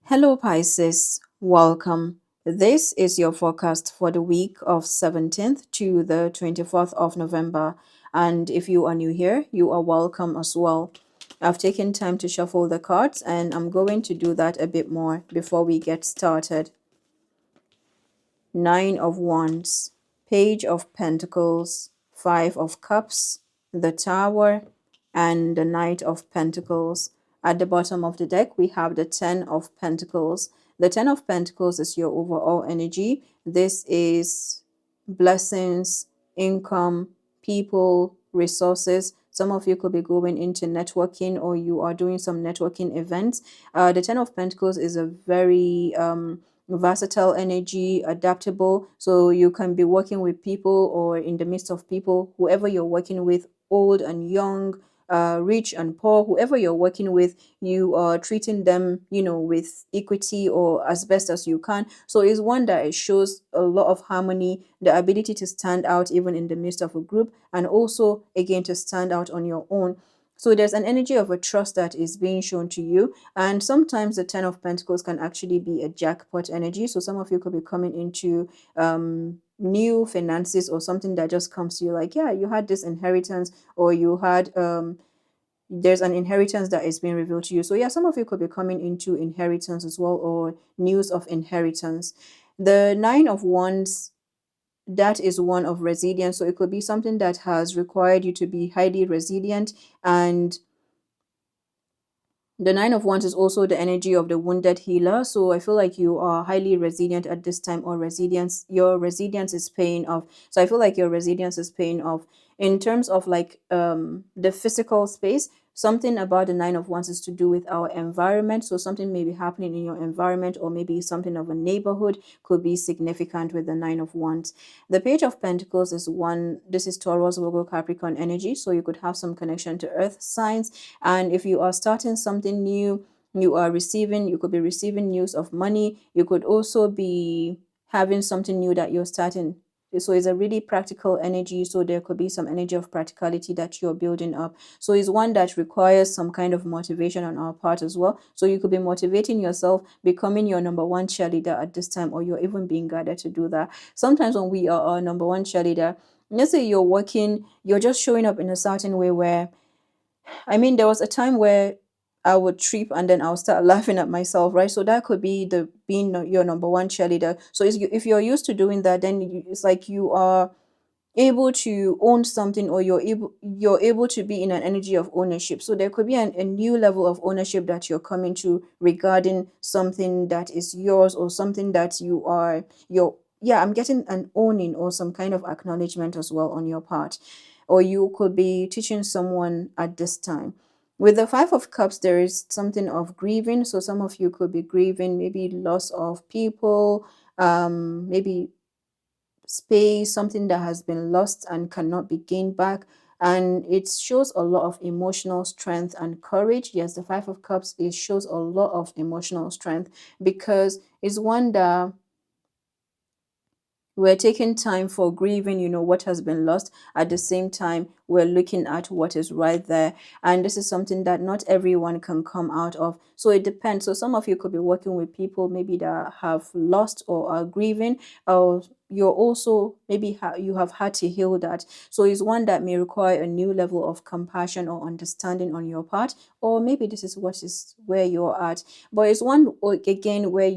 Hello, Pisces. Welcome. This is your forecast for the week of 17th to the 24th of November. And if you are new here, you are welcome as well. I've taken time to shuffle the cards, and I'm going to do that a bit more before we get started. Nine of Wands, Page of Pentacles, Five of Cups, the Tower, and the Knight of Pentacles. At the bottom of the deck, we have the Ten of Pentacles. The Ten of Pentacles is your overall energy. This is blessings, income, people, resources. Some of you could be going into networking, or you are doing some networking events. The Ten of Pentacles is a very versatile energy, adaptable, so you can be working with people or in the midst of people, whoever you're working with, old and young, rich and poor, whoever you're working with, you are treating them, with equity or as best as you can. So it's one that it shows a lot of harmony, the ability to stand out even in the midst of a group, and also again to stand out on your own. So there's an energy of a trust that is being shown to you. And sometimes the Ten of Pentacles can actually be a jackpot energy. So some of you could be coming into new finances or something that just comes to you like, yeah, you had this inheritance, or you had there's an inheritance that is being revealed to you. So yeah, some of you could be coming into inheritance as well, or news of inheritance. The Nine of Wands, that is one of resilience. So it could be something that has required you to be highly resilient. And the Nine of Wands is also the energy of the wounded healer. So I feel like you are highly resilient at this time, or your resilience is paying off. So I feel like your resilience is paying off in terms of like the physical space. Something about the Nine of Wands is to do with our environment. So something may be happening in your environment, or maybe something of a neighborhood could be significant with the Nine of Wands. The Page of Pentacles is this is Taurus, Virgo, Capricorn energy. So you could have some connection to earth signs. And if you are starting something new, you could be receiving news of money. You could also be having something new that you're starting. So it's a really practical energy. So there could be some energy of practicality that you're building up. So it's one that requires some kind of motivation on our part as well. So you could be motivating yourself, becoming your number one cheerleader at this time, or you're even being guided to do that. Sometimes when we are our number one cheerleader, let's say you're just showing up in a certain way where, there was a time where I would trip and then I'll start laughing at myself, right? So that could be the being your number one cheerleader. So if you're used to doing that, then it's like you are able to own something, or you're able to be in an energy of ownership. So there could be a new level of ownership that you're coming to regarding something that is yours, or something that I'm getting an owning or some kind of acknowledgement as well on your part. Or you could be teaching someone at this time. With the Five of Cups, there is something of grieving. So some of you could be grieving, maybe loss of people, maybe space, something that has been lost and cannot be gained back. And it shows a lot of emotional strength and courage. Yes, the Five of Cups, it shows a lot of emotional strength, because it's one that we're taking time for grieving, what has been lost. At the same time, we're looking at what is right there. And this is something that not everyone can come out of. So it depends. So some of you could be working with people maybe that have lost or are grieving, or you're also maybe you have had to heal that. So it's one that may require a new level of compassion or understanding on your part, or maybe this is where you're at. But it's one, again, where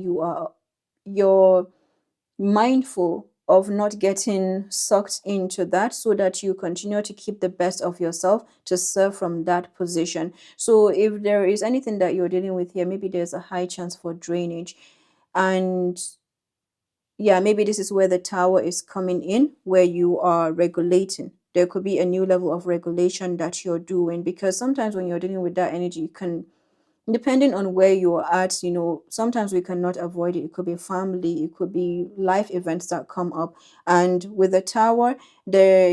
you're mindful of not getting sucked into that, so that you continue to keep the best of yourself to serve from that position. So if there is anything that you're dealing with here, maybe there's a high chance for drainage. And yeah, maybe this is where the Tower is coming in, where you are regulating. There could be a new level of regulation that you're doing, because sometimes when you're dealing with that energy, you can, depending on where you're at, sometimes we cannot avoid it. It could be family, it could be life events that come up. And with the Tower, there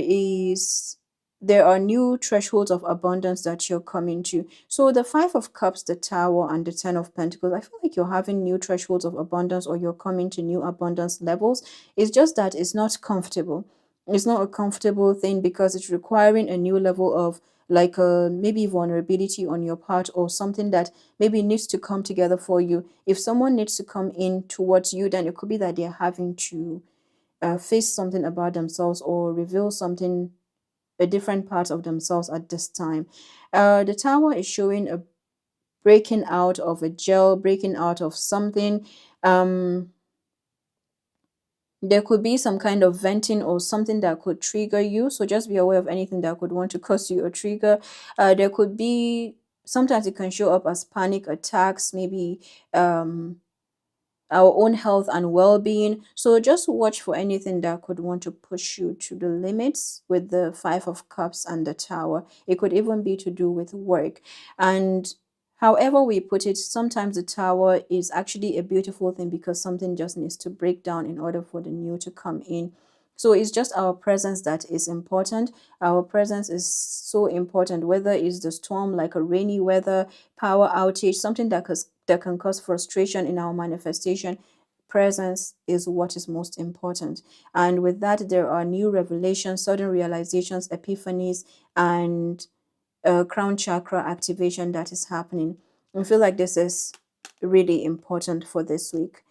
are new thresholds of abundance that you're coming to. So the Five of Cups, the Tower, and the Ten of Pentacles, I feel like you're having new thresholds of abundance, or you're coming to new abundance levels. It's just that it's not comfortable. It's not a comfortable thing, because it's requiring a new level of like maybe vulnerability on your part, or something that maybe needs to come together for you. If someone needs to come in towards you, then it could be that they're having to face something about themselves or reveal something, a different part of themselves at this time. The Tower is showing a breaking out of a gel, breaking out of something. Um, there could be some kind of venting or something that could trigger you. So just be aware of anything that could want to cause you a trigger. There could be, sometimes it can show up as panic attacks, maybe our own health and well-being. So just watch for anything that could want to push you to the limits with the Five of Cups and the Tower. It could even be to do with work. And however we put it, sometimes the Tower is actually a beautiful thing because something just needs to break down in order for the new to come in. So it's just our presence that is important. Our presence is so important, whether it's the storm, like a rainy weather, power outage, something that can cause frustration in our manifestation. Presence is what is most important. And with that, there are new revelations, sudden realizations, epiphanies, and crown chakra activation that is happening. I feel like this is really important for this week.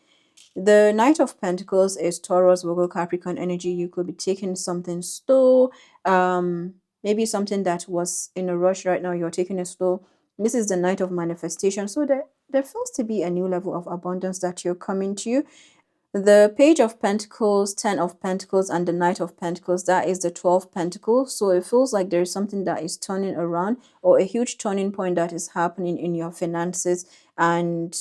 The Knight of Pentacles is Taurus, Virgo, Capricorn energy. You could be taking something slow. Maybe something that was in a rush right now, you're taking it slow. This is the Knight of Manifestation. So there feels to be a new level of abundance that you're coming to. The Page of Pentacles, Ten of Pentacles, and the Knight of Pentacles, that is the 12 Pentacles. So it feels like there's something that is turning around, or a huge turning point that is happening in your finances and,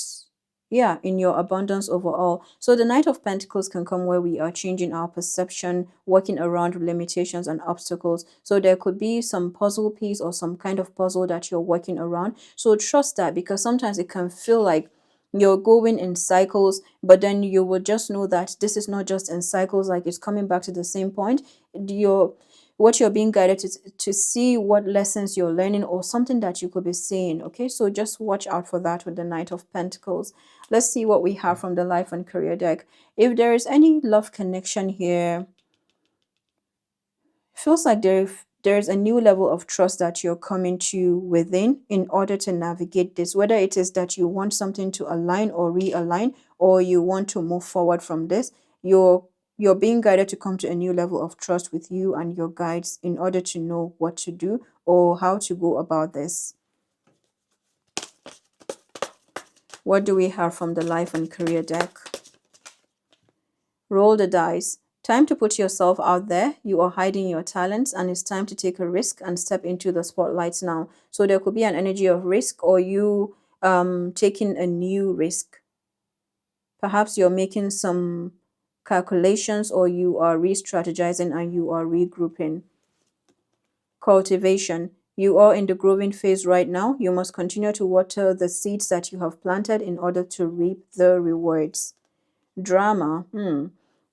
yeah, in your abundance overall. So the Knight of Pentacles can come where we are changing our perception, working around limitations and obstacles. So there could be some puzzle piece or some kind of puzzle that you're working around. So trust that, because sometimes it can feel like you're going in cycles, but then you will just know that this is not just in cycles, like it's coming back to the same point. What you're being guided to see what lessons you're learning or something that you could be seeing. Okay, so just watch out for that with the Knight of Pentacles. Let's see what we have from the life and career deck. If there is any love connection here, feels like there's a new level of trust that you're coming to within in order to navigate this, whether it is that you want something to align or realign, or you want to move forward from this. You're being guided to come to a new level of trust with you and your guides in order to know what to do or how to go about this. What do we have from the life and career deck? Roll the dice. Time to put yourself out there. You are hiding your talents, and it's time to take a risk and step into the spotlight now. So there could be an energy of risk, or you taking a new risk. Perhaps you're making some calculations, or you are re-strategizing and you are regrouping. Cultivation. You are in the growing phase right now. You must continue to water the seeds that you have planted in order to reap the rewards. Drama.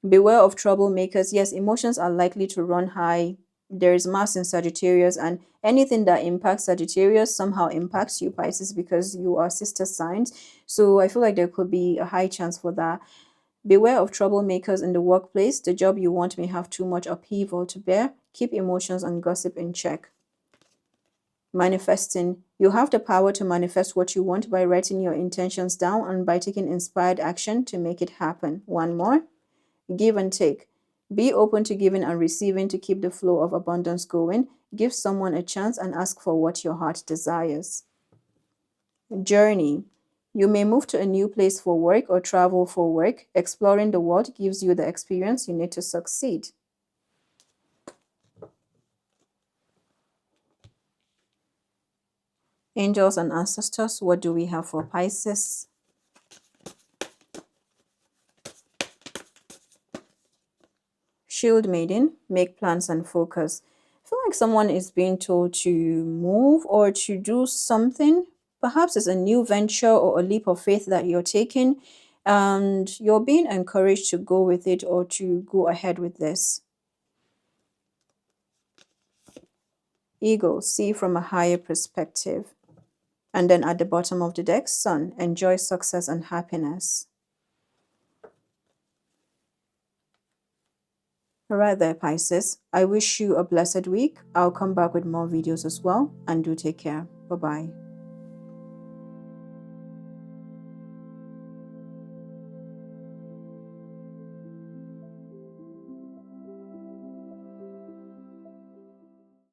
Beware of troublemakers. Yes, emotions are likely to run high. There is Mars in Sagittarius, and anything that impacts Sagittarius somehow impacts you, Pisces, because you are sister signs. So I feel like there could be a high chance for that. Beware of troublemakers in the workplace. The job you want may have too much upheaval to bear. Keep emotions and gossip in check. Manifesting. You have the power to manifest what you want by writing your intentions down and by taking inspired action to make it happen. One more. Give and take. Be open to giving and receiving to keep the flow of abundance going. Give someone a chance and ask for what your heart desires. Journey. You may move to a new place for work or travel for work. Exploring the world gives you the experience you need to succeed. Angels and ancestors, what do we have for Pisces? Shield Maiden, make plans and focus. I feel like someone is being told to move or to do something. Perhaps it's a new venture or a leap of faith that you're taking, and you're being encouraged to go with it or to go ahead with this. Eagle, see from a higher perspective. And then at the bottom of the deck, Sun, enjoy success and happiness. All right there, Pisces. I wish you a blessed week. I'll come back with more videos as well, and do take care. Bye bye.